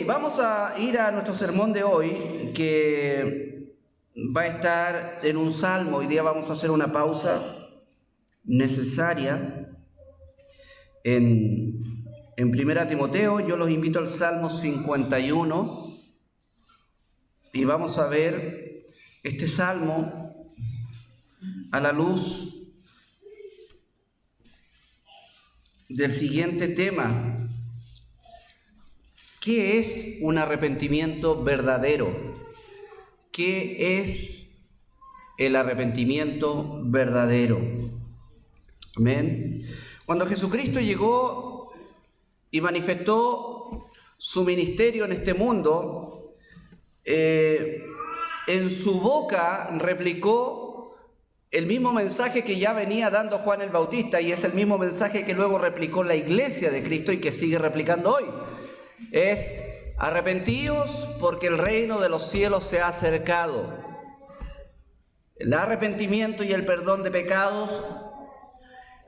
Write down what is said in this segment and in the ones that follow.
Vamos a ir a nuestro sermón de hoy, que va a estar en un salmo. Hoy día vamos a hacer una pausa necesaria en 1 Timoteo. Yo los invito al Salmo 51 y vamos a ver este salmo a la luz del siguiente tema. ¿Qué es un arrepentimiento verdadero? ¿Qué es el arrepentimiento verdadero? Amén. Cuando Jesucristo llegó y manifestó su ministerio en este mundo, en su boca replicó el mismo mensaje que ya venía dando Juan el Bautista, y es el mismo mensaje que luego replicó la iglesia de Cristo y que sigue replicando hoy. Es: arrepentíos porque el reino de los cielos se ha acercado. El arrepentimiento y el perdón de pecados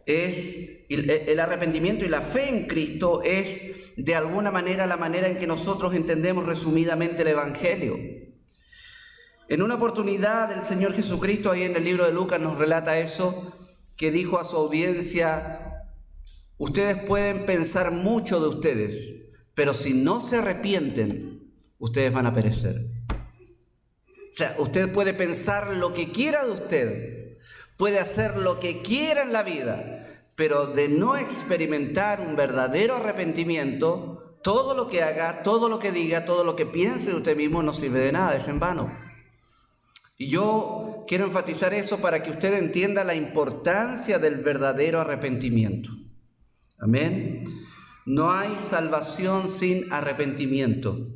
el arrepentimiento y la fe en Cristo es de alguna manera la manera en que nosotros entendemos resumidamente el Evangelio. En una oportunidad el Señor Jesucristo, ahí en el libro de Lucas, nos relata eso, que dijo a su audiencia: ustedes pueden pensar mucho de ustedes, pero si no se arrepienten, ustedes van a perecer. O sea, usted puede pensar lo que quiera de usted, puede hacer lo que quiera en la vida, pero de no experimentar un verdadero arrepentimiento, todo lo que haga, todo lo que diga, todo lo que piense de usted mismo no sirve de nada, es en vano. Y yo quiero enfatizar eso para que usted entienda la importancia del verdadero arrepentimiento. Amén. No hay salvación sin arrepentimiento.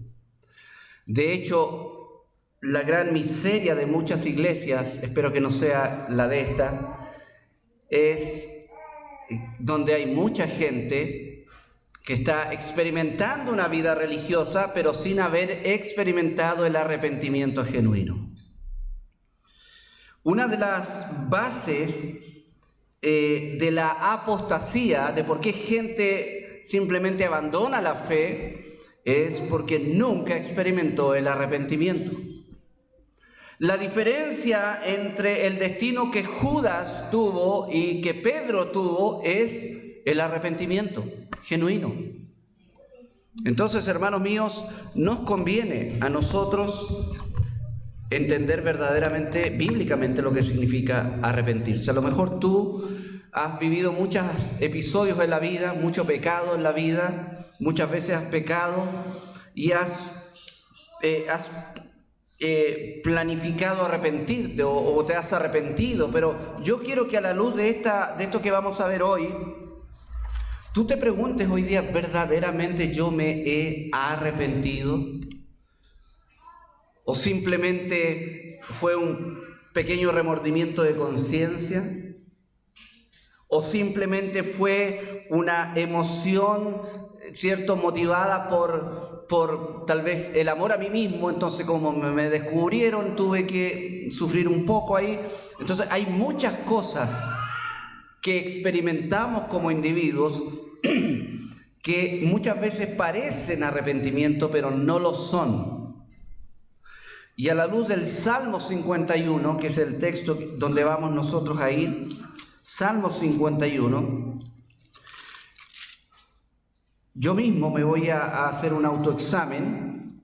De hecho, la gran miseria de muchas iglesias, espero que no sea la de esta, es donde hay mucha gente que está experimentando una vida religiosa, pero sin haber experimentado el arrepentimiento genuino. Una de las bases de la apostasía, de por qué gente simplemente abandona la fe, es porque nunca experimentó el arrepentimiento. La diferencia entre el destino que Judas tuvo y que Pedro tuvo es el arrepentimiento genuino. Entonces, hermanos míos, nos conviene a nosotros entender verdaderamente, bíblicamente, lo que significa arrepentirse. A lo mejor tú has vivido muchos episodios en la vida, mucho pecado en la vida, muchas veces has pecado y has planificado arrepentirte o te has arrepentido, pero yo quiero que a la luz de esto que vamos a ver hoy, tú te preguntes hoy día: ¿verdaderamente yo me he arrepentido? ¿O simplemente fue un pequeño remordimiento de conciencia? ¿O simplemente fue una emoción, cierto, motivada por tal vez el amor a mí mismo? Entonces, como me descubrieron, tuve que sufrir un poco ahí. Entonces, hay muchas cosas que experimentamos como individuos que muchas veces parecen arrepentimiento, pero no lo son. Y a la luz del Salmo 51, que es el texto donde vamos nosotros a ir, Salmo 51, yo mismo me voy a hacer un autoexamen,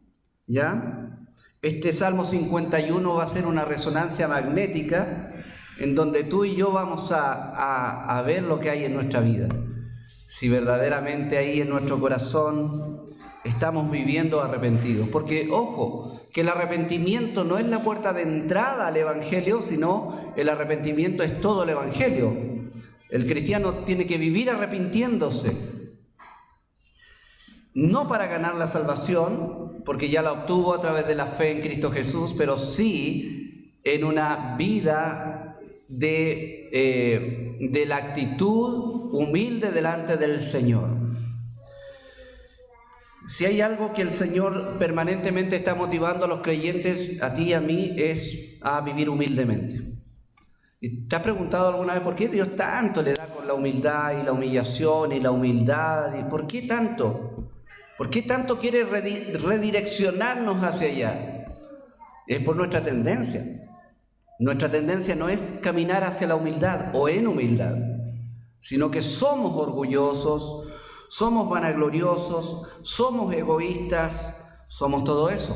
¿ya? Este Salmo 51 va a ser una resonancia magnética en donde tú y yo vamos a ver lo que hay en nuestra vida. Si verdaderamente ahí en nuestro corazón estamos viviendo arrepentidos. Porque, ojo, que el arrepentimiento no es la puerta de entrada al Evangelio, sino el arrepentimiento es todo el Evangelio. El cristiano tiene que vivir arrepintiéndose. No para ganar la salvación, porque ya la obtuvo a través de la fe en Cristo Jesús, pero sí en una vida de la actitud humilde delante del Señor. Si hay algo que el Señor permanentemente está motivando a los creyentes, a ti y a mí, es a vivir humildemente. ¿Y te has preguntado alguna vez por qué Dios tanto le da con la humildad y la humillación y la humildad? ¿Y por qué tanto? ¿Por qué tanto quiere redireccionarnos hacia allá? Es por nuestra tendencia. Nuestra tendencia no es caminar hacia la humildad o en humildad, sino que somos orgullosos, somos vanagloriosos, somos egoístas, somos todo eso.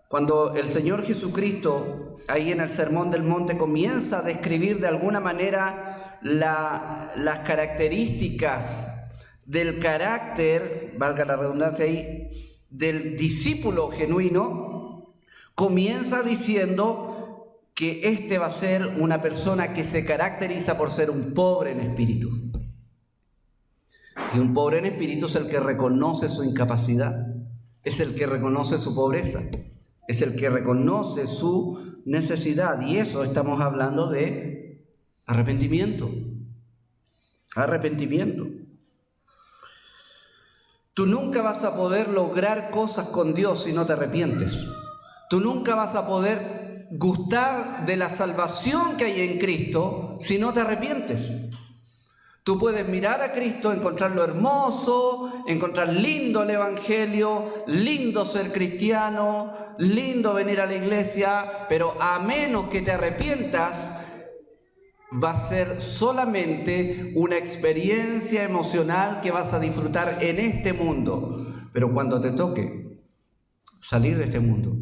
Cuando el Señor Jesucristo, ahí en el Sermón del Monte, comienza a describir de alguna manera las características del carácter, valga la redundancia ahí, del discípulo genuino, comienza diciendo que este va a ser una persona que se caracteriza por ser un pobre en espíritu. Y un pobre en espíritu es el que reconoce su incapacidad, es el que reconoce su pobreza, es el que reconoce su necesidad. Y eso estamos hablando de arrepentimiento. Arrepentimiento. Tú nunca vas a poder lograr cosas con Dios si no te arrepientes. Tú nunca vas a poder gustar de la salvación que hay en Cristo si no te arrepientes. Tú puedes mirar a Cristo, encontrarlo hermoso, encontrar lindo el Evangelio, lindo ser cristiano, lindo venir a la iglesia, pero a menos que te arrepientas, va a ser solamente una experiencia emocional que vas a disfrutar en este mundo. Pero cuando te toque salir de este mundo,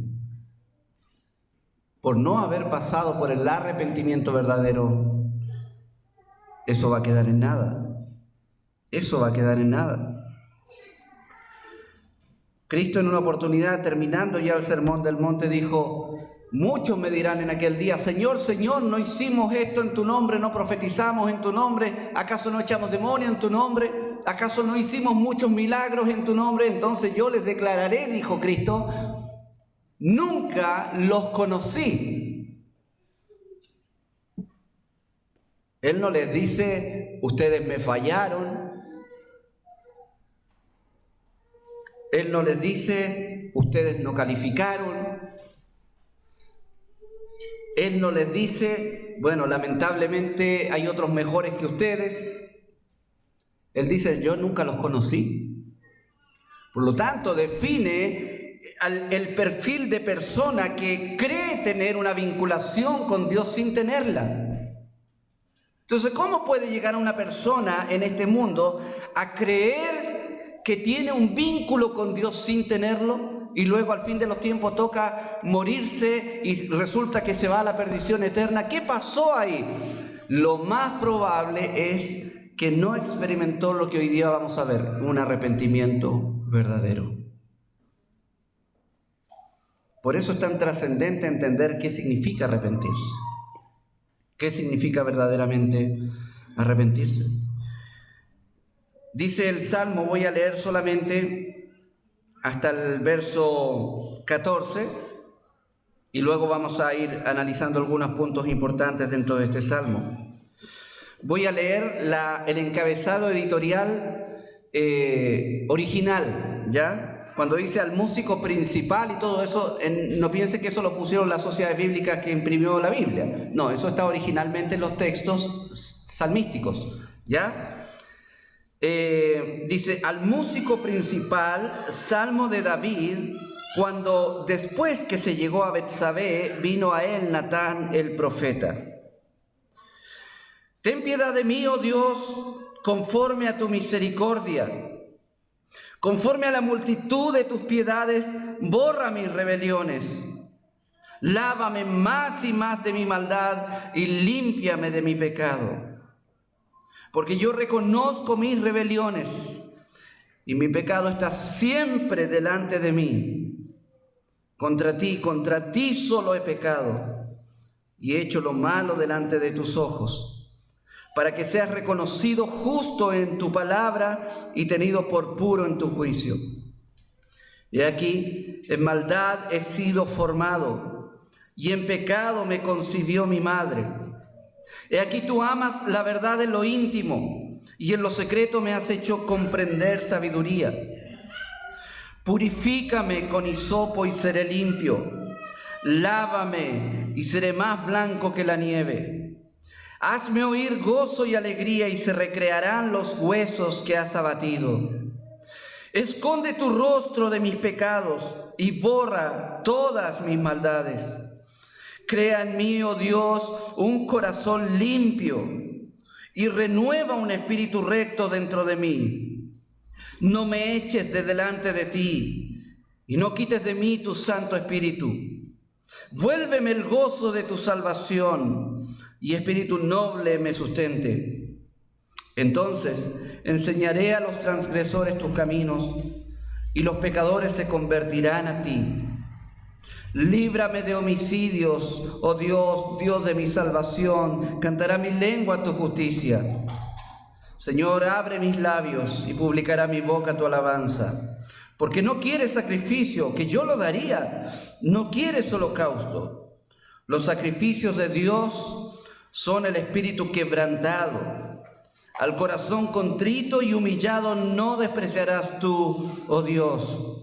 por no haber pasado por el arrepentimiento verdadero, eso va a quedar en nada. Eso va a quedar en nada. Cristo en una oportunidad, terminando ya el Sermón del Monte, dijo: muchos me dirán en aquel día: Señor, Señor, no hicimos esto en tu nombre, no profetizamos en tu nombre, ¿acaso no echamos demonios en tu nombre? ¿Acaso no hicimos muchos milagros en tu nombre? Entonces yo les declararé, dijo Cristo, nunca los conocí. Él no les dice: ustedes me fallaron. Él no les dice: ustedes no calificaron. Él no les dice: bueno, lamentablemente hay otros mejores que ustedes. Él dice: yo nunca los conocí. Por lo tanto, define el perfil de persona que cree tener una vinculación con Dios sin tenerla. Entonces, ¿cómo puede llegar a una persona en este mundo a creer que tiene un vínculo con Dios sin tenerlo? Y luego al fin de los tiempos toca morirse y resulta que se va a la perdición eterna. ¿Qué pasó ahí? Lo más probable es que no experimentó lo que hoy día vamos a ver, un arrepentimiento verdadero. Por eso es tan trascendente entender qué significa arrepentirse. ¿Qué significa verdaderamente arrepentirse? Dice el Salmo, voy a leer solamente hasta el verso 14 y luego vamos a ir analizando algunos puntos importantes dentro de este Salmo. Voy a leer el encabezado editorial original, ¿ya? Cuando dice al músico principal y todo eso, no piense que eso lo pusieron las sociedades bíblicas que imprimió la Biblia. No, eso está originalmente en los textos salmísticos, ¿ya? Dice, al músico principal, Salmo de David, cuando después que se llegó a Betsabé, vino a él Natán el profeta. Ten piedad de mí, oh Dios, conforme a tu misericordia. Conforme a la multitud de tus piedades, borra mis rebeliones. Lávame más y más de mi maldad y límpiame de mi pecado. Porque yo reconozco mis rebeliones y mi pecado está siempre delante de mí. Contra ti solo he pecado y he hecho lo malo delante de tus ojos, para que seas reconocido justo en tu palabra y tenido por puro en tu juicio. Y aquí, en maldad he sido formado, y en pecado me concibió mi madre. He aquí tú amas la verdad en lo íntimo, y en lo secreto me has hecho comprender sabiduría. Purifícame con hisopo y seré limpio. Lávame y seré más blanco que la nieve. Hazme oír gozo y alegría, y se recrearán los huesos que has abatido. Esconde tu rostro de mis pecados y borra todas mis maldades. Crea en mí, oh Dios, un corazón limpio y renueva un espíritu recto dentro de mí. No me eches de delante de ti y no quites de mí tu Santo Espíritu. Vuélveme el gozo de tu salvación y espíritu noble me sustente. Entonces enseñaré a los transgresores tus caminos y los pecadores se convertirán a ti. Líbrame de homicidios, oh Dios, Dios de mi salvación, cantará mi lengua tu justicia. Señor, abre mis labios y publicará mi boca tu alabanza. Porque no quieres sacrificio, que yo lo daría, no quieres holocausto. Los sacrificios de Dios son el espíritu quebrantado. Al corazón contrito y humillado no despreciarás tú, oh Dios.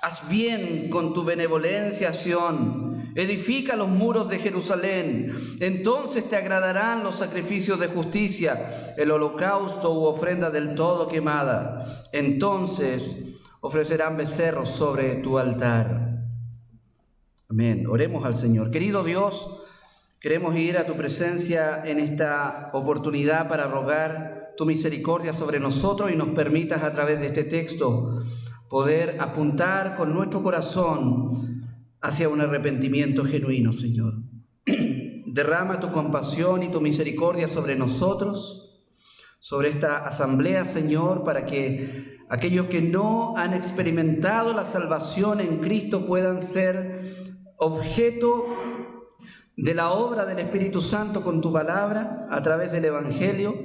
Haz bien con tu benevolencia, Sión. Edifica los muros de Jerusalén. Entonces te agradarán los sacrificios de justicia, el holocausto u ofrenda del todo quemada. Entonces ofrecerán becerros sobre tu altar. Amén. Oremos al Señor. Querido Dios, queremos ir a tu presencia en esta oportunidad para rogar tu misericordia sobre nosotros y nos permitas a través de este texto poder apuntar con nuestro corazón hacia un arrepentimiento genuino, Señor. Derrama tu compasión y tu misericordia sobre nosotros, sobre esta asamblea, Señor, para que aquellos que no han experimentado la salvación en Cristo puedan ser objeto de la obra del Espíritu Santo con tu palabra a través del Evangelio,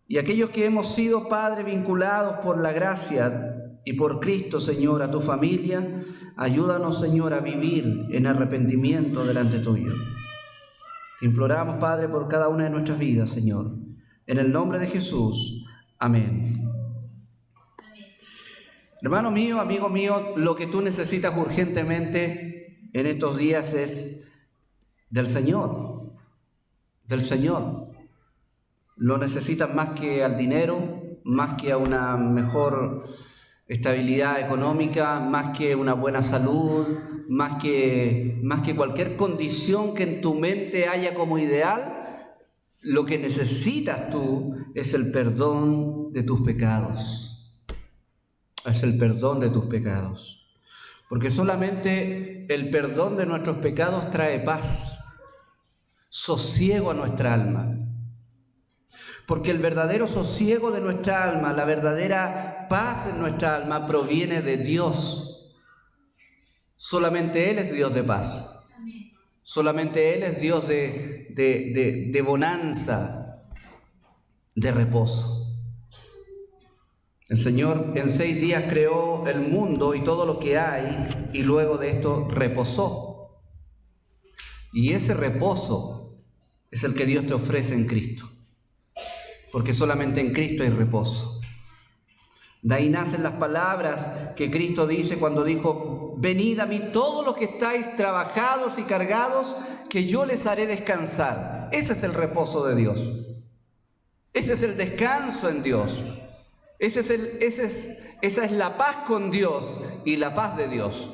y aquellos que hemos sido, Padre, vinculados por la gracia y por Cristo, Señor, a tu familia, ayúdanos, Señor, a vivir en arrepentimiento delante tuyo. Te imploramos, Padre, por cada una de nuestras vidas, Señor. En el nombre de Jesús. Amén. Hermano mío, amigo mío, lo que tú necesitas urgentemente en estos días es del Señor. Del Señor. Lo necesitas más que al dinero, más que a una mejor estabilidad económica, más que una buena salud, más que cualquier condición que en tu mente haya como ideal. Lo que necesitas tú es el perdón de tus pecados. Es el perdón de tus pecados. Porque solamente el perdón de nuestros pecados trae paz, sosiego a nuestra alma. Porque el verdadero sosiego de nuestra alma, la verdadera paz en nuestra alma proviene de Dios. Solamente Él es Dios de paz. Solamente Él es Dios de bonanza, de reposo. El Señor en 6 días creó el mundo y todo lo que hay, y luego de esto reposó. Y ese reposo es el que Dios te ofrece en Cristo. Porque solamente en Cristo hay reposo. De ahí nacen las palabras que Cristo dice cuando dijo: venid a mí todos los que estáis trabajados y cargados, que yo les haré descansar. Ese es el reposo de Dios. Ese es el descanso en Dios. Esa es la paz con Dios y la paz de Dios.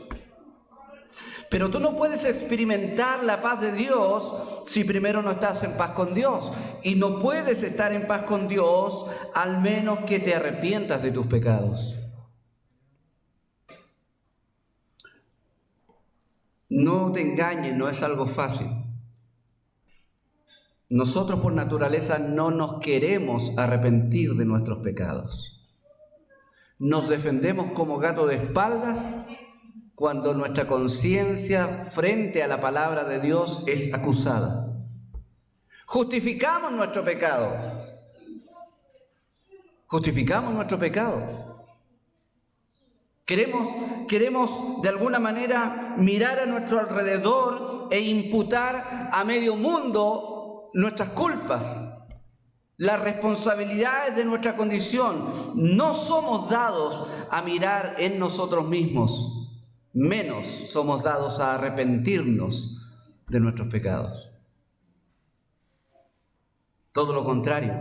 Pero tú no puedes experimentar la paz de Dios si primero no estás en paz con Dios. Y no puedes estar en paz con Dios al menos que te arrepientas de tus pecados. No te engañes, no es algo fácil. Nosotros por naturaleza no nos queremos arrepentir de nuestros pecados. Nos defendemos como gato de espaldas cuando nuestra conciencia frente a la palabra de Dios es acusada. Justificamos nuestro pecado. Justificamos nuestro pecado. Queremos de alguna manera mirar a nuestro alrededor e imputar a medio mundo nuestras culpas, las responsabilidades de nuestra condición. No somos dados a mirar en nosotros mismos. Menos somos dados a arrepentirnos de nuestros pecados. Todo lo contrario,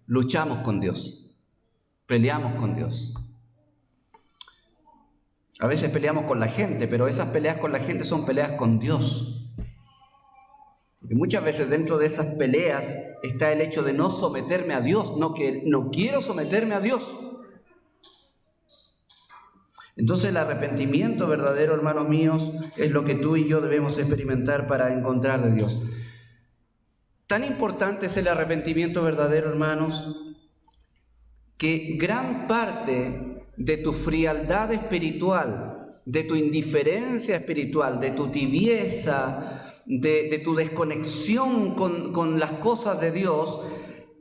luchamos con Dios, peleamos con Dios. A veces peleamos con la gente, pero esas peleas con la gente son peleas con Dios. Porque muchas veces dentro de esas peleas está el hecho de no someterme a Dios, no quiero someterme a Dios. Entonces el arrepentimiento verdadero, hermanos míos, es lo que tú y yo debemos experimentar para encontrar de Dios. Tan importante es el arrepentimiento verdadero, hermanos, que gran parte de tu frialdad espiritual, de tu indiferencia espiritual, de tu tibieza, de tu desconexión con las cosas de Dios,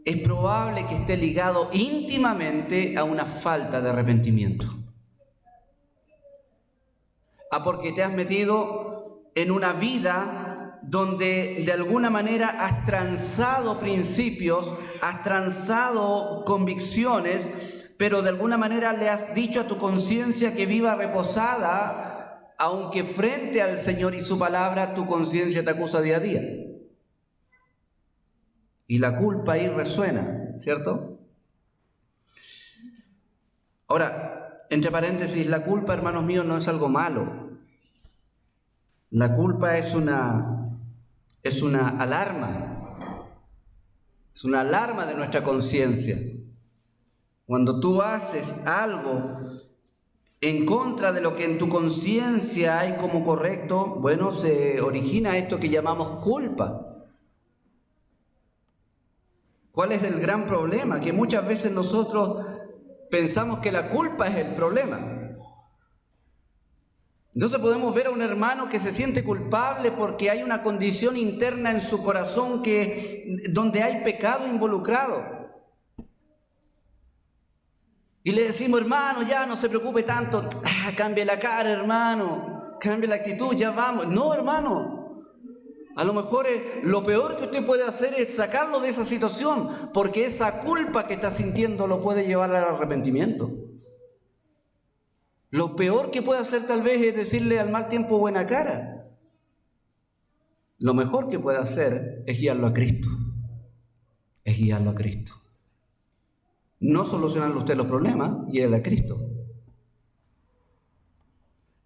es probable que esté ligado íntimamente a una falta de arrepentimiento. Porque te has metido en una vida donde de alguna manera has transado principios, has transado convicciones, pero de alguna manera le has dicho a tu conciencia que viva reposada, aunque frente al Señor y su palabra tu conciencia te acusa día a día. Y la culpa ahí resuena, ¿cierto? Ahora, entre paréntesis, la culpa, hermanos míos, no es algo malo. La culpa es una alarma. Es una alarma de nuestra conciencia. Cuando tú haces algo en contra de lo que en tu conciencia hay como correcto, bueno, se origina esto que llamamos culpa. ¿Cuál es el gran problema? Que muchas veces nosotros pensamos que la culpa es el problema. Entonces podemos ver a un hermano que se siente culpable porque hay una condición interna en su corazón donde hay pecado involucrado. Y le decimos, hermano, ya no se preocupe tanto, cambie la cara, hermano, cambie la actitud, ya vamos. No, hermano, a lo mejor lo peor que usted puede hacer es sacarlo de esa situación, porque esa culpa que está sintiendo lo puede llevar al arrepentimiento. Lo peor que puede hacer tal vez es decirle al mal tiempo buena cara. Lo mejor que puede hacer es guiarlo a Cristo. Es guiarlo a Cristo. No solucionarle usted los problemas, guiarle a Cristo.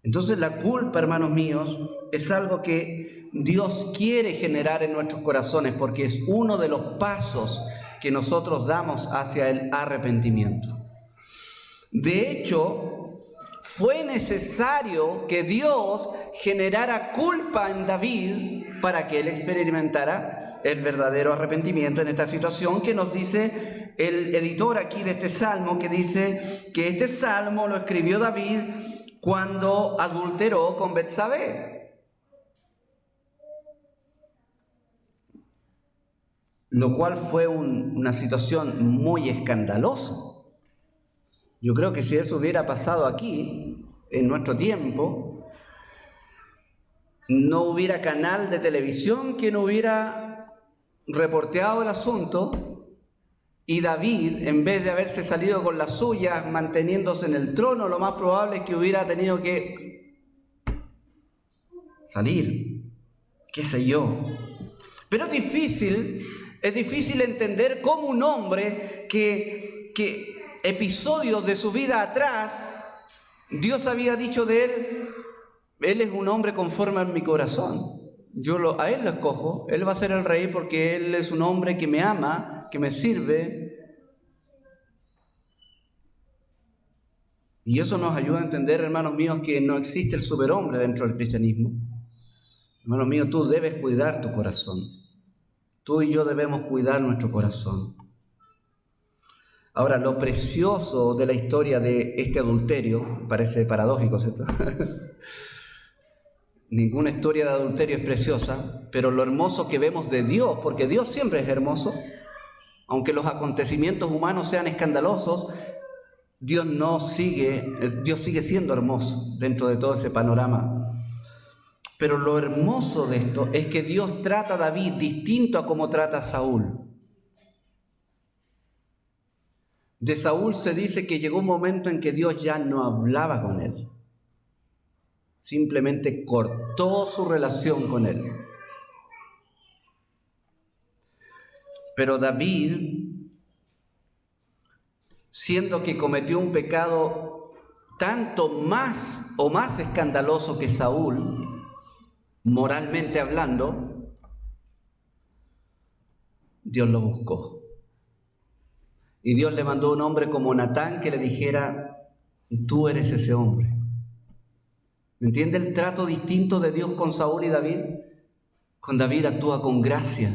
Entonces la culpa, hermanos míos, es algo que Dios quiere generar en nuestros corazones porque es uno de los pasos que nosotros damos hacia el arrepentimiento. De hecho, fue necesario que Dios generara culpa en David para que él experimentara el verdadero arrepentimiento en esta situación que nos dice el editor aquí de este salmo, que dice que este salmo lo escribió David cuando adulteró con Betsabé, lo cual fue una situación muy escandalosa. Yo creo que si eso hubiera pasado aquí, en nuestro tiempo, no hubiera canal de televisión que no hubiera reporteado el asunto, y David, en vez de haberse salido con las suyas, manteniéndose en el trono, lo más probable es que hubiera tenido que salir, qué sé yo. Pero es difícil entender cómo un hombre que episodios de su vida atrás, Dios había dicho de él es un hombre conforme a mi corazón. A él lo escojo, él va a ser el rey porque él es un hombre que me ama, que me sirve. Y eso nos ayuda a entender, hermanos míos, que no existe el superhombre dentro del cristianismo. Hermanos míos, tú debes cuidar tu corazón. Tú y yo debemos cuidar nuestro corazón. Ahora, lo precioso de la historia de este adulterio, parece paradójico, ¿cierto? Ninguna historia de adulterio es preciosa, pero lo hermoso que vemos de Dios, porque Dios siempre es hermoso, aunque los acontecimientos humanos sean escandalosos, Dios sigue siendo hermoso dentro de todo ese panorama. Pero lo hermoso de esto es que Dios trata a David distinto a como trata a Saúl. De Saúl se dice que llegó un momento en que Dios ya no hablaba con él. Simplemente cortó su relación con él. Pero David, siendo que cometió un pecado tanto más o más escandaloso que Saúl, moralmente hablando, Dios lo buscó. Y Dios le mandó un hombre como Natán que le dijera: tú eres ese hombre. ¿Me entiende el trato distinto de Dios con Saúl y David? Con David actúa con gracia,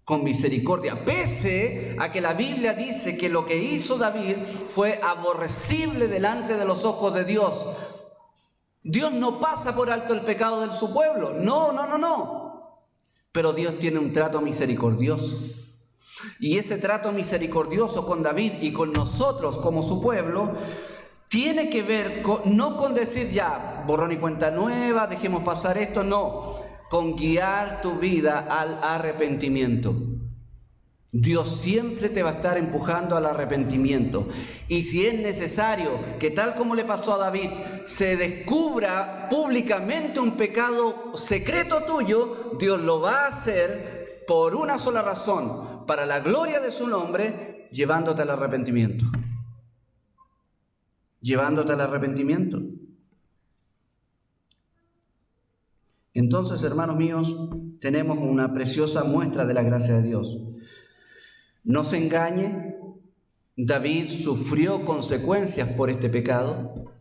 con misericordia, pese a que la Biblia dice que lo que hizo David fue aborrecible delante de los ojos de Dios. Dios no pasa por alto el pecado de su pueblo, no. Pero Dios tiene un trato misericordioso. Y ese trato misericordioso con David y con nosotros como su pueblo tiene que ver no con decir ya, borrón y cuenta nueva, dejemos pasar esto, no, con guiar tu vida al arrepentimiento. Dios siempre te va a estar empujando al arrepentimiento. Y si es necesario que, tal como le pasó a David, se descubra públicamente un pecado secreto tuyo, Dios lo va a hacer por una sola razón: para la gloria de su nombre, llevándote al arrepentimiento. Llevándote al arrepentimiento. Entonces, hermanos míos, tenemos una preciosa muestra de la gracia de Dios. No se engañe, David sufrió consecuencias por este pecado,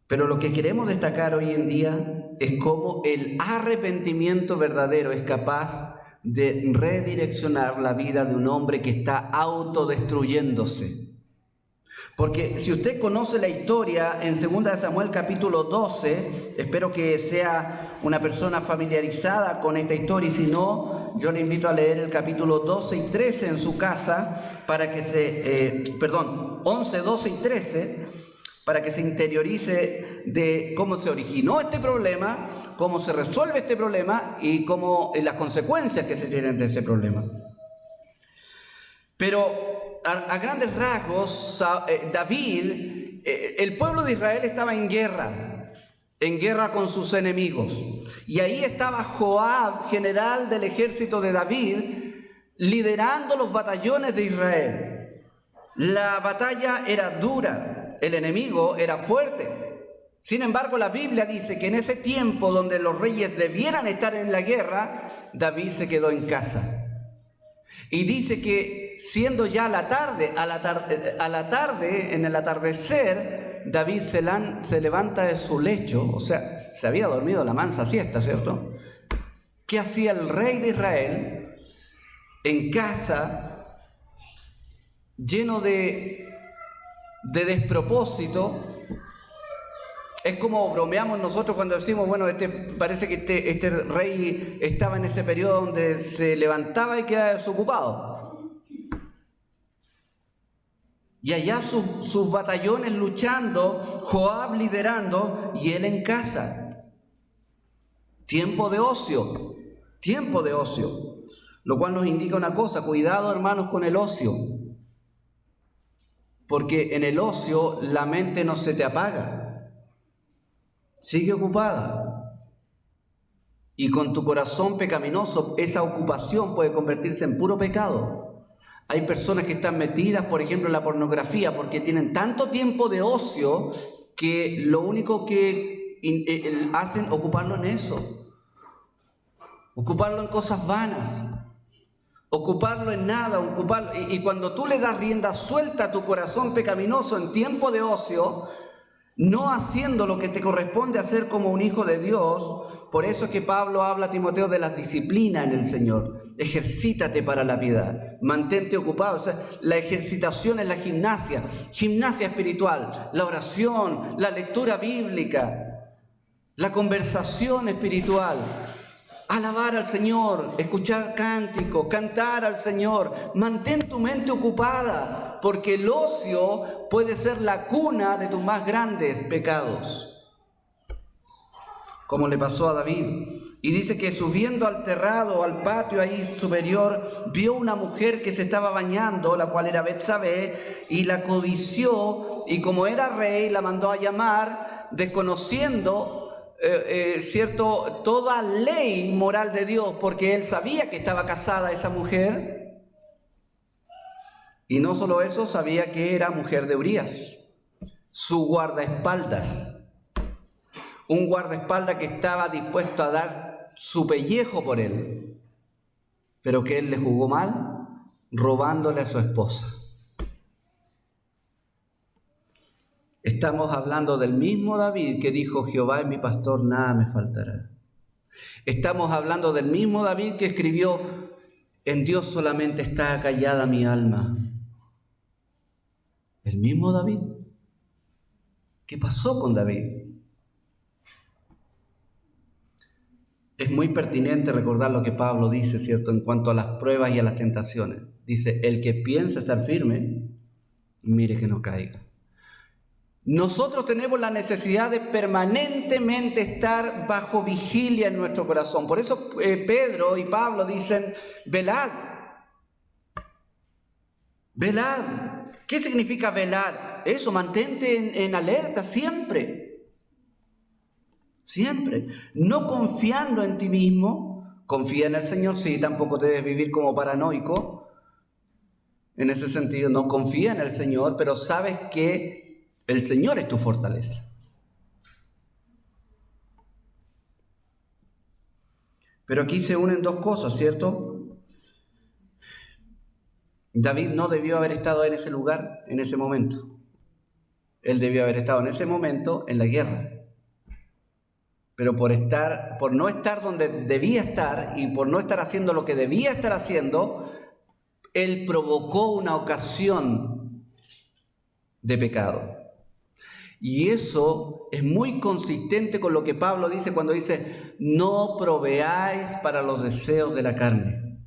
pero lo que queremos destacar hoy en día es cómo el arrepentimiento verdadero es capaz de redireccionar la vida de un hombre que está autodestruyéndose. Porque si usted conoce la historia en 2 Samuel capítulo 12, espero que sea una persona familiarizada con esta historia, y si no, yo le invito a leer el capítulo 12 y 13 en su casa, para que 11, 12 y 13, para que se interiorice de cómo se originó este problema, cómo se resuelve este problema y cómo las consecuencias que se tienen de este problema. Pero a grandes rasgos, David, el pueblo de Israel estaba en guerra con sus enemigos. Y ahí estaba Joab, general del ejército de David, liderando los batallones de Israel. La batalla era dura, el enemigo era fuerte. Sin embargo, la Biblia dice que en ese tiempo donde los reyes debieran estar en la guerra, David se quedó en casa. Y dice que siendo ya la tarde, en el atardecer, David se levanta de su lecho, o sea, se había dormido la mansa siesta, ¿cierto? ¿Qué hacía el rey de Israel en casa, lleno de despropósito? Es como bromeamos nosotros cuando decimos, bueno, parece que este rey estaba en ese periodo donde se levantaba y quedaba desocupado. Y allá sus batallones luchando, Joab liderando y él en casa. Tiempo de ocio. Lo cual nos indica una cosa: cuidado, hermanos, con el ocio. Porque en el ocio la mente no se te apaga. Sigue ocupada. Y con tu corazón pecaminoso, esa ocupación puede convertirse en puro pecado. Hay personas que están metidas, por ejemplo, en la pornografía porque tienen tanto tiempo de ocio que lo único que hacen es ocuparlo en eso. Ocuparlo en cosas vanas. Ocuparlo en nada. Y cuando tú le das rienda suelta a tu corazón pecaminoso en tiempo de ocio, no haciendo lo que te corresponde hacer como un hijo de Dios. Por eso es que Pablo habla a Timoteo de las disciplinas en el Señor. Ejercítate para la piedad, mantente ocupado. O sea, la ejercitación es la gimnasia espiritual, la oración, la lectura bíblica, la conversación espiritual, alabar al Señor, escuchar cánticos, cantar al Señor. Mantén tu mente ocupada, porque el ocio puede ser la cuna de tus más grandes pecados, como le pasó a David. Y dice que subiendo al terrado, al patio ahí superior, vio una mujer que se estaba bañando, la cual era Betsabé, y la codició, y como era rey, la mandó a llamar, desconociendo ¿cierto?, toda ley moral de Dios, porque él sabía que estaba casada esa mujer. Y no solo eso, sabía que era mujer de Urías, su guardaespaldas. Un guardaespaldas que estaba dispuesto a dar su pellejo por él, pero que él le jugó mal, robándole a su esposa. Estamos hablando del mismo David que dijo: Jehová es mi pastor, nada me faltará. Estamos hablando del mismo David que escribió: en Dios solamente está callada mi alma. El mismo David. ¿Qué pasó con David? Es muy pertinente recordar lo que Pablo dice, ¿cierto?, en cuanto a las pruebas y a las tentaciones. Dice: el que piensa estar firme, mire que no caiga. Nosotros tenemos la necesidad de permanentemente estar bajo vigilia en nuestro corazón. Por eso Pedro y Pablo dicen: velad. Velad. ¿Qué significa velar? Eso, mantente en alerta siempre. Siempre. No confiando en ti mismo. Confía en el Señor, sí, tampoco debes vivir como paranoico. En ese sentido, no confía en el Señor, pero sabes que el Señor es tu fortaleza. Pero aquí se unen dos cosas, ¿cierto? David no debió haber estado en ese lugar, en ese momento. Él debió haber estado en ese momento en la guerra. Pero por no estar donde debía estar y por no estar haciendo lo que debía estar haciendo, él provocó una ocasión de pecado. Y eso es muy consistente con lo que Pablo dice cuando dice: no proveáis para los deseos de la carne.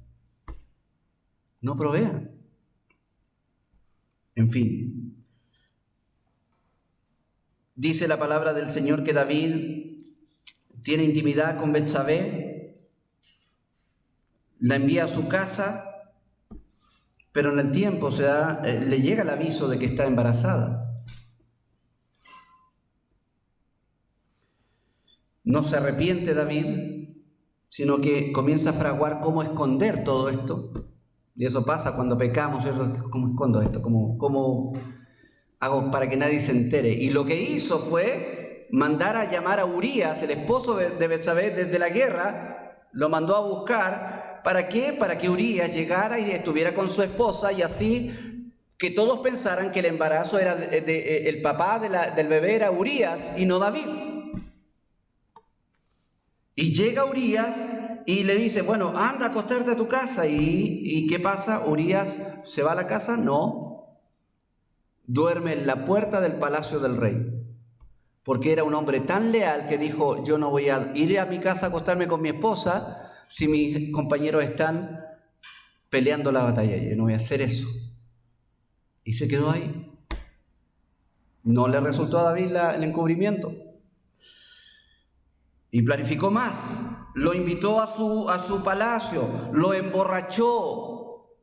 No provean. En fin. Dice la palabra del Señor que David tiene intimidad con Betsabé, la envía a su casa, pero en el tiempo le llega el aviso de que está embarazada. No se arrepiente David, sino que comienza a fraguar cómo esconder todo esto. Y eso pasa cuando pecamos, ¿cierto? ¿Cómo escondo esto? ¿Cómo hago para que nadie se entere? Y lo que hizo fue mandar a llamar a Urías, el esposo de Betsabé, desde la guerra. Lo mandó a buscar. ¿Para qué? Para que Urías llegara y estuviera con su esposa, y así que todos pensaran que el embarazo era el papá del bebé era Urías y no David. Y llega Urías y le dice: bueno, anda a acostarte a tu casa. ¿Y qué pasa? ¿Urías se va a la casa? No. Duerme en la puerta del palacio del rey. Porque era un hombre tan leal que dijo: yo no voy a ir a mi casa a acostarme con mi esposa si mis compañeros están peleando la batalla. Yo no voy a hacer eso. Y se quedó ahí. No le resultó a David el encubrimiento. Y planificó más, lo invitó a su palacio, lo emborrachó.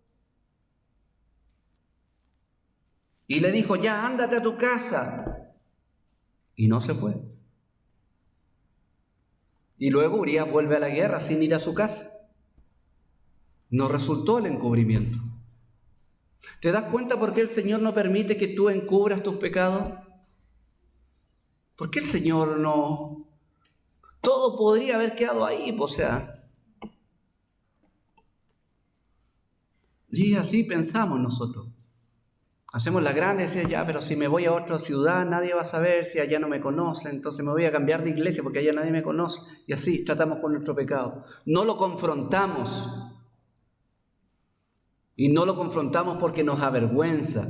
Y le dijo: ya, ándate a tu casa. Y no se fue. Y luego Urías vuelve a la guerra sin ir a su casa. No resultó el encubrimiento. ¿Te das cuenta por qué el Señor no permite que tú encubras tus pecados? ¿Por qué el Señor no? Todo podría haber quedado ahí, o sea. Y así pensamos nosotros. Hacemos la grande y decimos: ya, pero si me voy a otra ciudad nadie va a saber, si allá no me conocen, entonces me voy a cambiar de iglesia porque allá nadie me conoce. Y así tratamos con nuestro pecado. No lo confrontamos. Y no lo confrontamos porque nos avergüenza,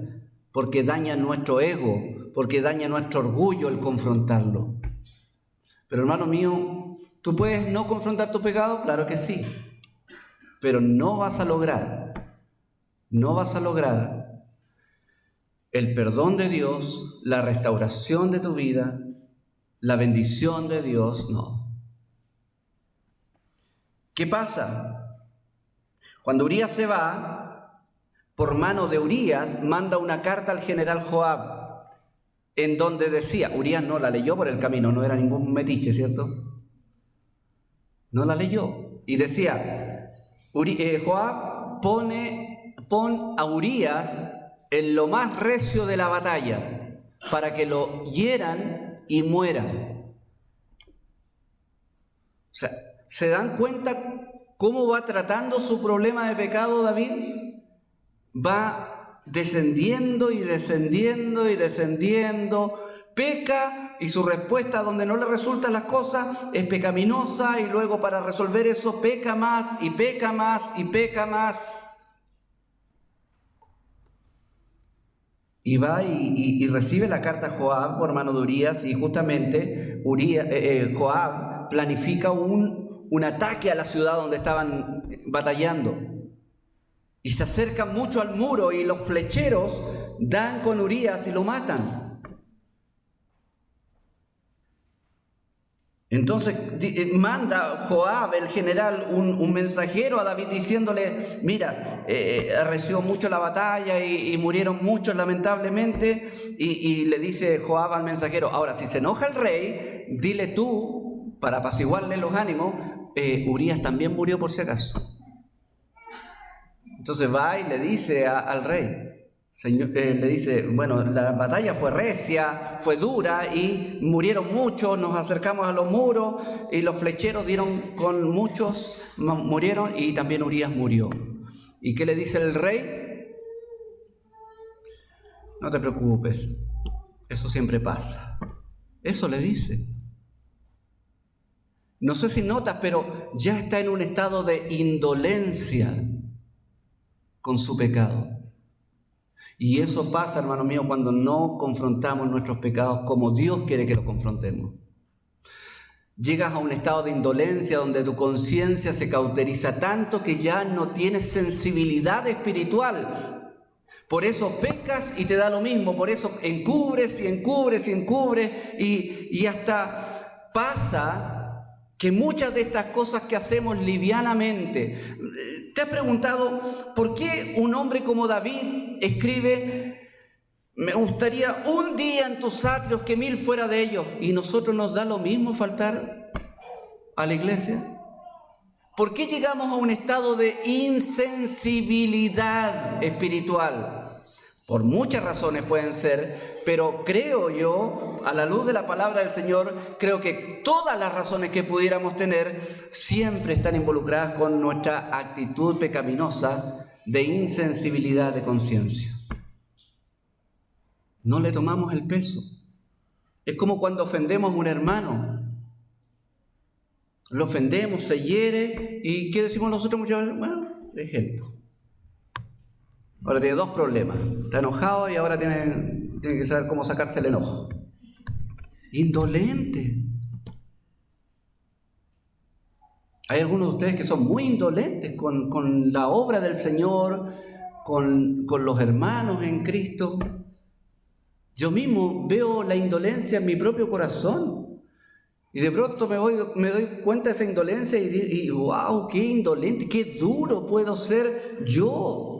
porque daña nuestro ego, porque daña nuestro orgullo el confrontarlo. Pero hermano mío, ¿tú puedes no confrontar tu pecado? Claro que sí. Pero no vas a lograr el perdón de Dios, la restauración de tu vida, la bendición de Dios, no. ¿Qué pasa? Cuando Urías se va, por mano de Urías, manda una carta al general Joab. en donde decía, Urías no la leyó por el camino, no era ningún metiche, ¿cierto? No la leyó. Y decía, Joab, pon a Urías en lo más recio de la batalla, para que lo hieran y muera. O sea, ¿se dan cuenta cómo va tratando su problema de pecado David? Va descendiendo y descendiendo y descendiendo, peca y su respuesta donde no le resultan las cosas es pecaminosa y luego para resolver eso peca más y peca más y peca más. Y va y recibe la carta Joab por mano de Urías y justamente Joab planifica un ataque a la ciudad donde estaban batallando. Y se acercan mucho al muro y los flecheros dan con Urías y lo matan. Entonces manda Joab, el general, un mensajero a David diciéndole, mira, arreció mucho la batalla y murieron muchos lamentablemente. Y le dice Joab al mensajero, ahora si se enoja el rey, dile tú, para apaciguarle los ánimos, Urías también murió por si acaso. Entonces va y le dice al rey, le dice, bueno, la batalla fue recia, fue dura y murieron muchos, nos acercamos a los muros y los flecheros dieron con muchos, murieron y también Urías murió. ¿Y qué le dice el rey? No te preocupes, eso siempre pasa. Eso le dice. No sé si notas, pero ya está en un estado de indolencia con su pecado. Y eso pasa, hermano mío, cuando no confrontamos nuestros pecados como Dios quiere que los confrontemos. Llegas a un estado de indolencia donde tu conciencia se cauteriza tanto que ya no tienes sensibilidad espiritual. Por eso pecas y te da lo mismo, por eso encubres y encubres y encubres y hasta pasa que muchas de estas cosas que hacemos livianamente. ¿Te has preguntado por qué un hombre como David escribe, me gustaría un día en tus atrios que 1000 fuera de ellos? Y nosotros nos da lo mismo faltar a la iglesia. ¿Por qué llegamos a un estado de insensibilidad espiritual? Por muchas razones pueden ser, pero creo yo, a la luz de la palabra del Señor, creo que todas las razones que pudiéramos tener siempre están involucradas con nuestra actitud pecaminosa de insensibilidad de conciencia. No le tomamos el peso. Es como cuando ofendemos a un hermano. Lo ofendemos, se hiere, ¿y qué decimos nosotros muchas veces? Bueno, ejemplo. Ahora tiene 2 problemas. Está enojado y ahora tiene que saber cómo sacarse el enojo. Indolente. Hay algunos de ustedes que son muy indolentes con la obra del Señor, con los hermanos en Cristo. Yo mismo veo la indolencia en mi propio corazón. Y de pronto me doy cuenta de esa indolencia y wow, qué indolente, qué duro puedo ser yo.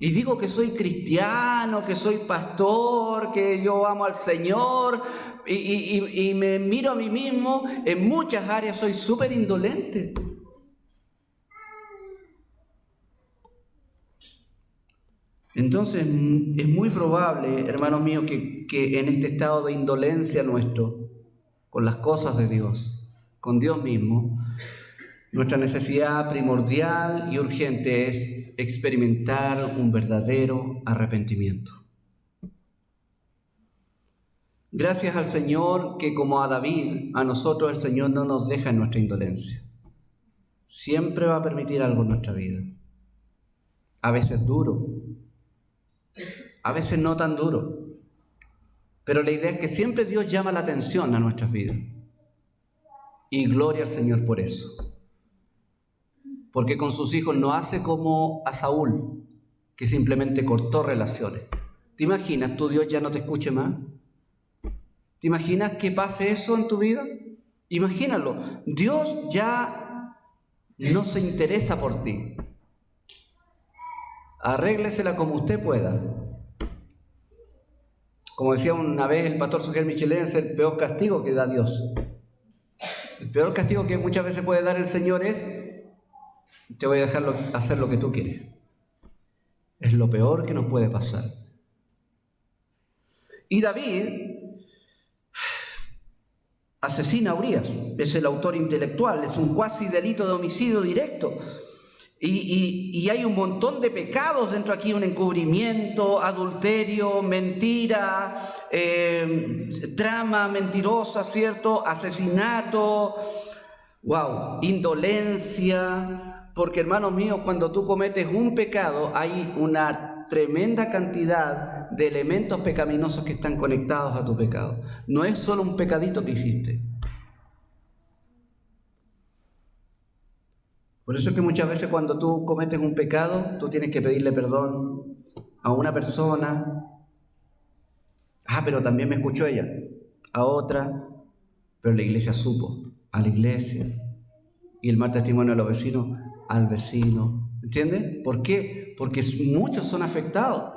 Y digo que soy cristiano, que soy pastor, que yo amo al Señor y me miro a mí mismo, en muchas áreas soy súper indolente. Entonces es muy probable, hermanos míos, que en este estado de indolencia nuestro, con las cosas de Dios, con Dios mismo, nuestra necesidad primordial y urgente es experimentar un verdadero arrepentimiento. Gracias al Señor que, como a David, a nosotros el Señor no nos deja en nuestra indolencia. Siempre va a permitir algo en nuestra vida. A veces duro, a veces no tan duro. Pero la idea es que siempre Dios llama la atención a nuestras vidas. Y gloria al Señor por eso. Porque con sus hijos no hace como a Saúl, que simplemente cortó relaciones. ¿Te imaginas tú Dios ya no te escuche más? ¿Te imaginas que pase eso en tu vida? Imagínalo, Dios ya no se interesa por ti. Arréglesela como usted pueda. Como decía una vez el pastor Suger Michelén, es el peor castigo que da Dios. El peor castigo que muchas veces puede dar el Señor es: te voy a dejar hacer lo que tú quieres. Es lo peor que nos puede pasar. Y David asesina a Urías, es el autor intelectual, es un cuasi delito de homicidio directo. Y hay un montón de pecados dentro aquí: un encubrimiento, adulterio, mentira, trama mentirosa, ¿cierto? Asesinato, indolencia. Porque, hermanos míos, cuando tú cometes un pecado, hay una tremenda cantidad de elementos pecaminosos que están conectados a tu pecado. No es solo un pecadito que hiciste. Por eso es que muchas veces cuando tú cometes un pecado, tú tienes que pedirle perdón a una persona. Pero también me escuchó ella. A otra, pero la iglesia supo. A la iglesia. Y el mal testimonio a los vecinos, al vecino. ¿Entiendes? ¿Por qué? Porque muchos son afectados.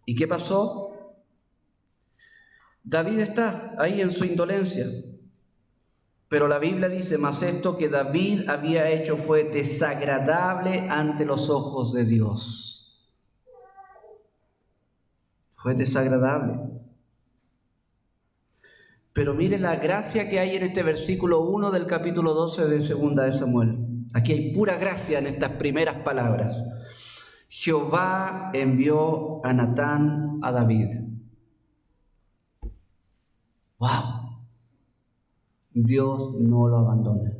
¿Y qué pasó? David está ahí en su indolencia. Pero la Biblia dice: mas esto que David había hecho fue desagradable ante los ojos de Dios. Fue desagradable. Pero mire la gracia que hay en este versículo 1 del capítulo 12 de 2 de Samuel. Aquí hay pura gracia en estas primeras palabras. Jehová envió a Natán a David. ¡Wow! Dios no lo abandona.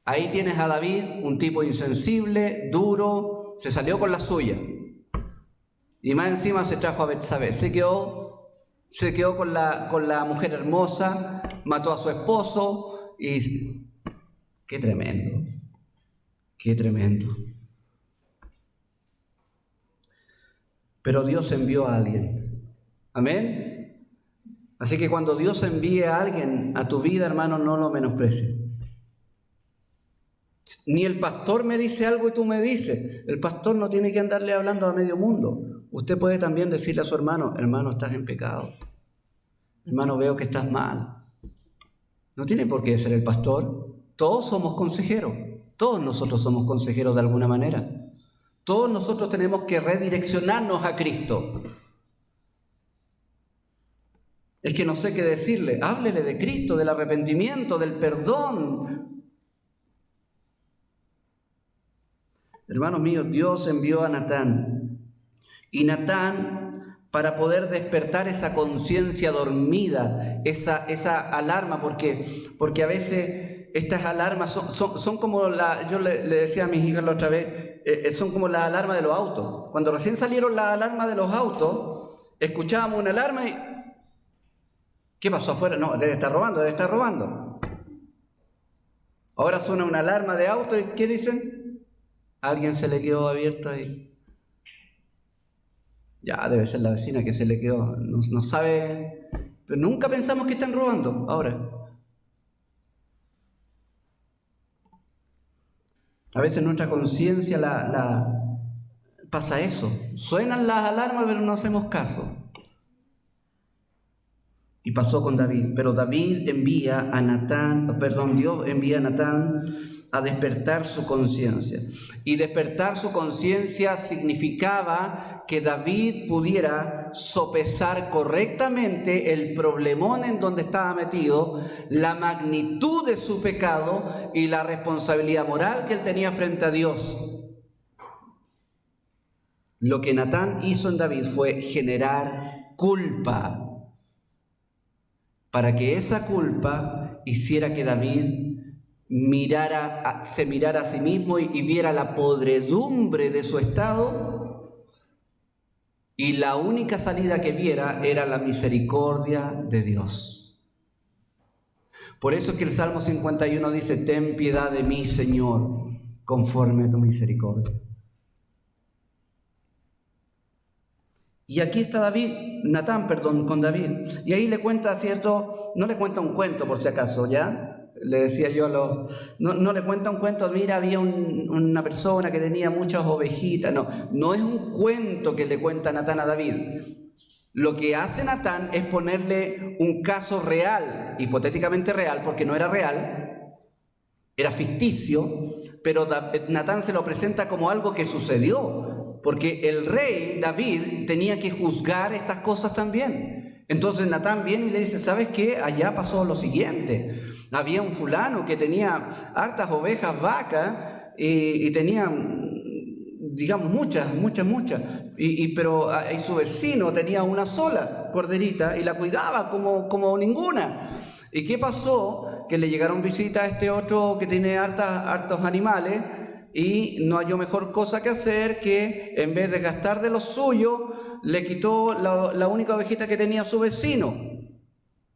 Ahí tienes a David, un tipo insensible, duro, se salió con la suya. Y más encima se trajo a Betsabé. Se quedó con la mujer hermosa, mató a su esposo y... ¡Qué tremendo! ¡Qué tremendo! Pero Dios envió a alguien. ¿Amén? Así que cuando Dios envíe a alguien a tu vida, hermano, no lo menosprecies. Ni el pastor me dice algo y tú me dices. El pastor no tiene que andarle hablando a medio mundo. Usted puede también decirle a su hermano: hermano, estás en pecado. Hermano, veo que estás mal. No tiene por qué ser el pastor. Todos somos consejeros. Todos nosotros somos consejeros de alguna manera. Todos nosotros tenemos que redireccionarnos a Cristo. Es que no sé qué decirle. Háblele de Cristo, del arrepentimiento, del perdón. Hermanos míos, Dios envió a Natán. Y Natán, para poder despertar esa conciencia dormida, esa alarma, porque a veces estas alarmas son como yo le decía a mis hijas la otra vez, son como las alarmas de los autos. Cuando recién salieron las alarmas de los autos, escuchábamos una alarma y... ¿qué pasó afuera? No, debe estar robando. Ahora suena una alarma de auto y ¿qué dicen? Alguien se le quedó abierto ahí. Ya, debe ser la vecina que se le quedó, no sabe, pero nunca pensamos que están robando ahora. A veces nuestra conciencia pasa eso. Suenan las alarmas, pero no hacemos caso. Y pasó con David. Pero Dios envía a Natán a despertar su conciencia. Y despertar su conciencia significaba que David pudiera sopesar correctamente el problemón en donde estaba metido, la magnitud de su pecado y la responsabilidad moral que él tenía frente a Dios. Lo que Natán hizo en David fue generar culpa, para que esa culpa hiciera que David se mirara a sí mismo y viera la podredumbre de su estado, y la única salida que viera era la misericordia de Dios. Por eso es que el Salmo 51 dice: ten piedad de mí, Señor, conforme a tu misericordia. Y aquí está Natán con David. Y ahí le cuenta, ¿cierto? No le cuenta un cuento por si acaso, ¿ya? Le decía yo no le cuenta un cuento, mira, había una persona que tenía muchas ovejitas. No es un cuento que le cuenta Natán a David. Lo que hace Natán es ponerle un caso real, hipotéticamente real, porque no era real, era ficticio, pero Natán se lo presenta como algo que sucedió, porque el rey David tenía que juzgar estas cosas también. Entonces Natán viene y le dice, ¿sabes qué? Allá pasó lo siguiente. Había un fulano que tenía hartas ovejas, vacas, y tenía, digamos, muchas. Pero su vecino tenía una sola corderita y la cuidaba como ninguna. ¿Y qué pasó? Que le llegaron visitas a este otro que tiene hartos animales y no halló mejor cosa que hacer que, en vez de gastar de lo suyo, le quitó la única ovejita que tenía su vecino.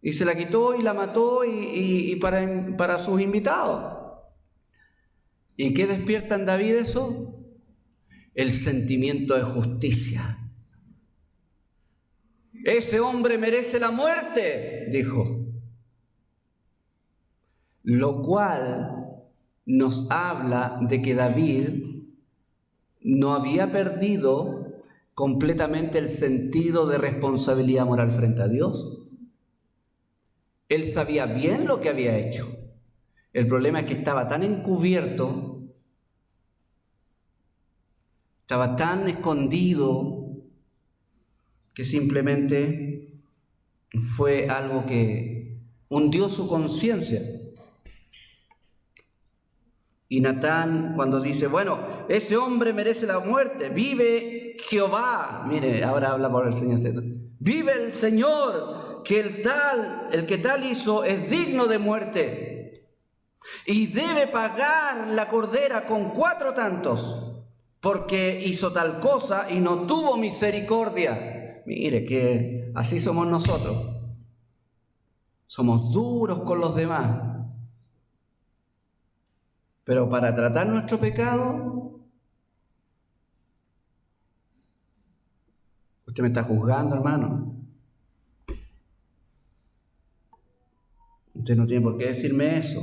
Y se la quitó y la mató y para sus invitados. ¿Y qué despierta en David eso? El sentimiento de justicia. Ese hombre merece la muerte, dijo. Lo cual nos habla de que David no había perdido completamente el sentido de responsabilidad moral frente a Dios. Él sabía bien lo que había hecho. El problema es que estaba tan encubierto, estaba tan escondido, que simplemente fue algo que hundió su conciencia. Y Natán, cuando dice, bueno, ese hombre merece la muerte, vive Jehová. Mire, ahora habla por el Señor. Vive el Señor, que el que tal hizo es digno de muerte. Y debe pagar la cordera con 4 tantos, porque hizo tal cosa y no tuvo misericordia. Mire que así somos nosotros. Somos duros con los demás. Pero para tratar nuestro pecado, usted me está juzgando, hermano. Usted no tiene por qué decirme eso.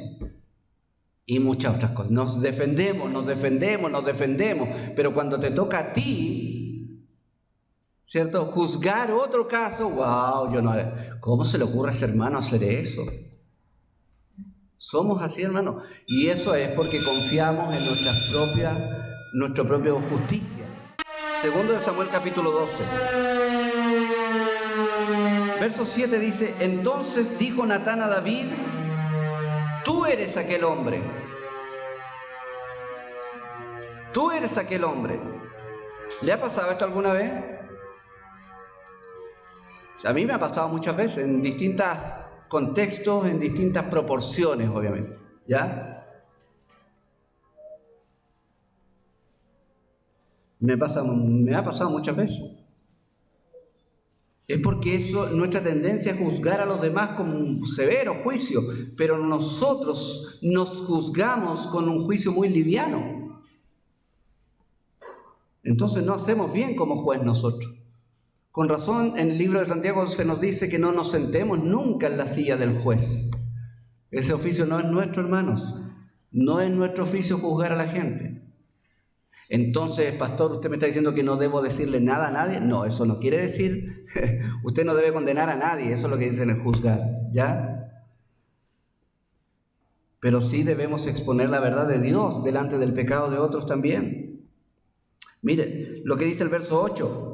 Y muchas otras cosas. Nos defendemos. Pero cuando te toca a ti, ¿cierto? Juzgar otro caso, wow, yo no. ¿Cómo se le ocurre a ese hermano hacer eso? Somos así, hermano. Y eso es porque confiamos en nuestra propia justicia. Segundo de Samuel capítulo 12. Verso 7 dice, entonces dijo Natán a David, tú eres aquel hombre. Tú eres aquel hombre. ¿Le ha pasado esto alguna vez? A mí me ha pasado muchas veces, en distintos contextos, en distintas proporciones, obviamente. ¿Ya? Me ha pasado muchas veces. Es porque nuestra tendencia es juzgar a los demás con un severo juicio, pero nosotros nos juzgamos con un juicio muy liviano. Entonces no hacemos bien como juez nosotros. Con razón, en el libro de Santiago se nos dice que no nos sentemos nunca en la silla del juez. Ese oficio no es nuestro, hermanos. No es nuestro oficio juzgar a la gente. Entonces, pastor, ¿usted me está diciendo que no debo decirle nada a nadie? No, eso no quiere decir, usted no debe condenar a nadie, eso es lo que dicen en juzgar, ¿ya? Pero sí debemos exponer la verdad de Dios delante del pecado de otros también. Mire, lo que dice el verso 8.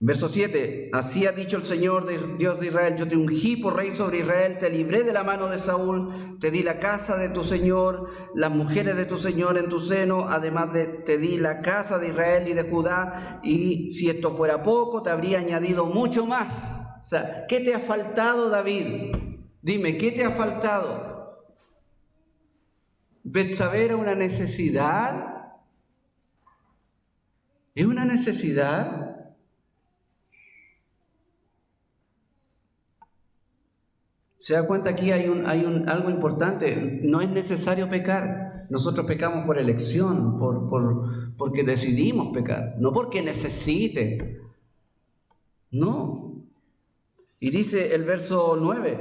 Verso 7, así ha dicho el Señor Dios de Israel, yo te ungí por rey sobre Israel, te libré de la mano de Saúl, te di la casa de tu Señor, las mujeres de tu Señor en tu seno, además te di la casa de Israel y de Judá, y si esto fuera poco, te habría añadido mucho más. O sea, ¿qué te ha faltado, David? Dime, ¿qué te ha faltado? ¿Betsabé era una necesidad? ¿Es una necesidad? Se da cuenta aquí hay algo importante. No es necesario pecar. Nosotros pecamos por elección, porque decidimos pecar, no porque necesite. No. Y dice el verso 9,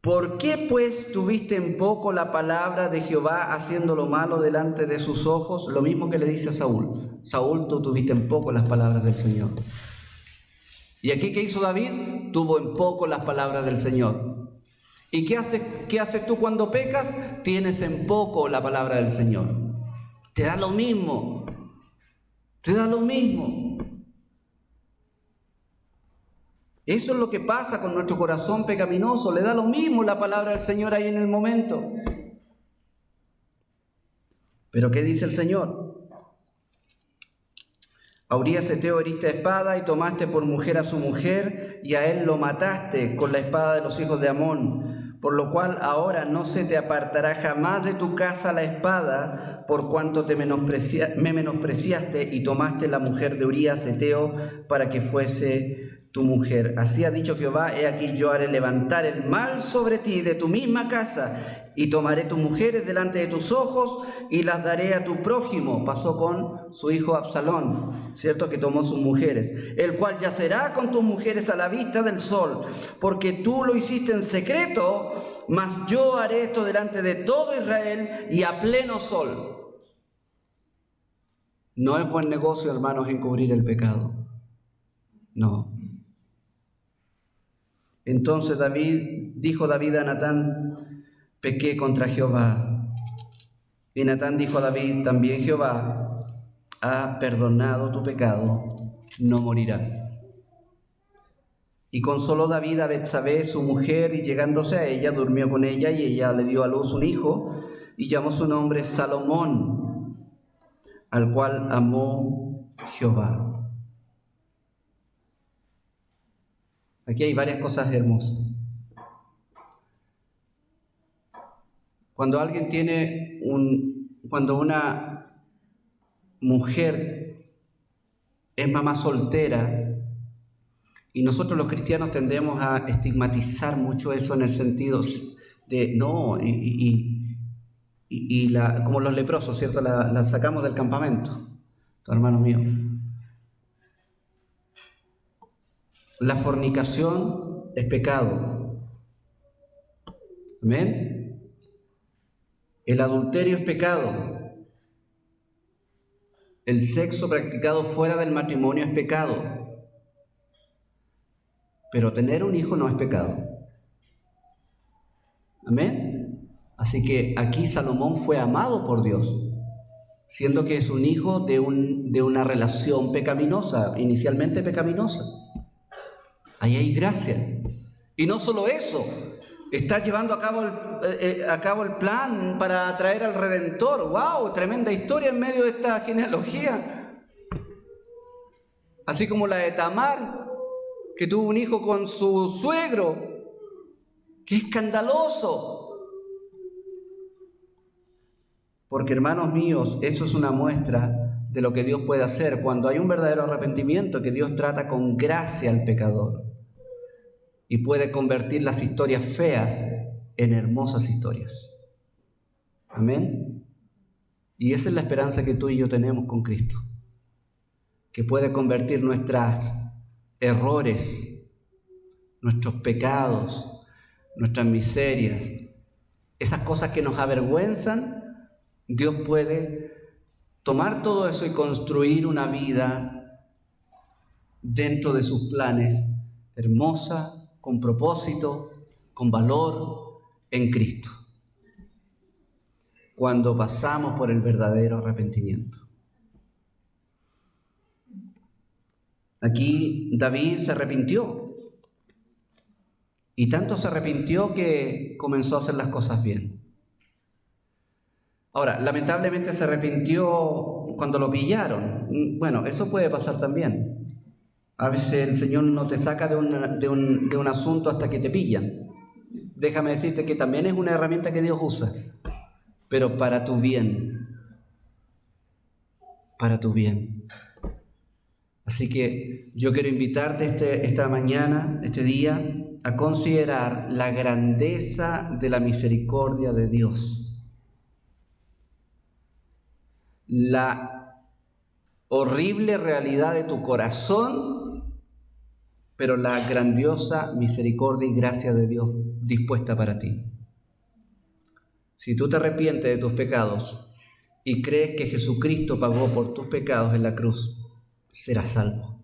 ¿Por qué pues tuviste en poco la palabra de Jehová haciendo lo malo delante de sus ojos? Lo mismo que le dice a Saúl. Saúl, tú tuviste en poco las palabras del Señor. Y aquí, ¿qué hizo David? Tuvo en poco las palabras del Señor. ¿Y qué haces tú cuando pecas? Tienes en poco la palabra del Señor. Te da lo mismo. Te da lo mismo. Eso es lo que pasa con nuestro corazón pecaminoso. Le da lo mismo la palabra del Señor ahí en el momento. Pero ¿qué dice el Señor? A Urías Eteo heriste espada y tomaste por mujer a su mujer y a él lo mataste con la espada de los hijos de Amón. Por lo cual ahora no se te apartará jamás de tu casa la espada, por cuanto me menospreciaste y tomaste la mujer de Urías Eteo para que fuese tu mujer. Así ha dicho Jehová: he aquí yo haré levantar el mal sobre ti de tu misma casa, y tomaré tus mujeres delante de tus ojos y las daré a tu prójimo. Pasó con su hijo Absalón, ¿cierto? Que tomó sus mujeres, el cual yacerá con tus mujeres a la vista del sol, porque tú lo hiciste en secreto, mas yo haré esto delante de todo Israel y a pleno sol. No es buen negocio, hermanos, encubrir el pecado. No. Entonces dijo David a Natán: pequé contra Jehová. Y Natán dijo a David: también Jehová ha perdonado tu pecado, no morirás. Y consoló David a Betsabé, su mujer, y llegándose a ella, durmió con ella, y ella le dio a luz un hijo, y llamó su nombre Salomón, al cual amó Jehová. Aquí hay varias cosas hermosas. Cuando una mujer es mamá soltera, y nosotros los cristianos tendemos a estigmatizar mucho eso en el sentido de no, como los leprosos, ¿cierto? La sacamos del campamento, hermano mío. La fornicación es pecado. Amén. El adulterio es pecado. El sexo practicado fuera del matrimonio es pecado. Pero tener un hijo no es pecado. Amén. Así que aquí Salomón fue amado por Dios, siendo que es un hijo de una relación pecaminosa, inicialmente pecaminosa. Ahí hay gracia. Y no solo eso, está llevando a cabo el plan para traer al Redentor. ¡Wow! Tremenda historia en medio de esta genealogía. Así como la de Tamar, que tuvo un hijo con su suegro. ¡Qué escandaloso! Porque, hermanos míos, eso es una muestra de lo que Dios puede hacer cuando hay un verdadero arrepentimiento, que Dios trata con gracia al pecador y puede convertir las historias feas en hermosas historias. Amén. Y esa es la esperanza que tú y yo tenemos con Cristo, que puede convertir nuestros errores, nuestros pecados, nuestras miserias, esas cosas que nos avergüenzan. Dios puede tomar todo eso y construir una vida dentro de sus planes, hermosa, con propósito, con valor en Cristo, cuando pasamos por el verdadero arrepentimiento. Aquí David se arrepintió, y tanto se arrepintió que comenzó a hacer las cosas bien. Ahora, lamentablemente se arrepintió cuando lo pillaron. Bueno, eso puede pasar también. A veces el Señor no te saca de un asunto hasta que te pillan. Déjame decirte que también es una herramienta que Dios usa, pero para tu bien. Para tu bien. Así que yo quiero invitarte esta mañana, este día, a considerar la grandeza de la misericordia de Dios. La horrible realidad de tu corazón pero la grandiosa misericordia y gracia de Dios dispuesta para ti. Si tú te arrepientes de tus pecados y crees que Jesucristo pagó por tus pecados en la cruz, serás salvo.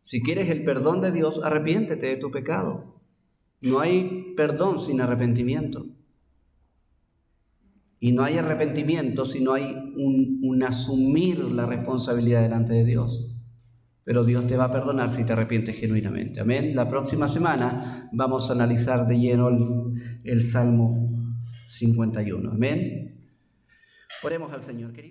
Si quieres el perdón de Dios, arrepiéntete de tu pecado. No hay perdón sin arrepentimiento. Y no hay arrepentimiento si no hay un asumir la responsabilidad delante de Dios. Pero Dios te va a perdonar si te arrepientes genuinamente. Amén. La próxima semana vamos a analizar de lleno el Salmo 51. Amén. Oremos al Señor, querido.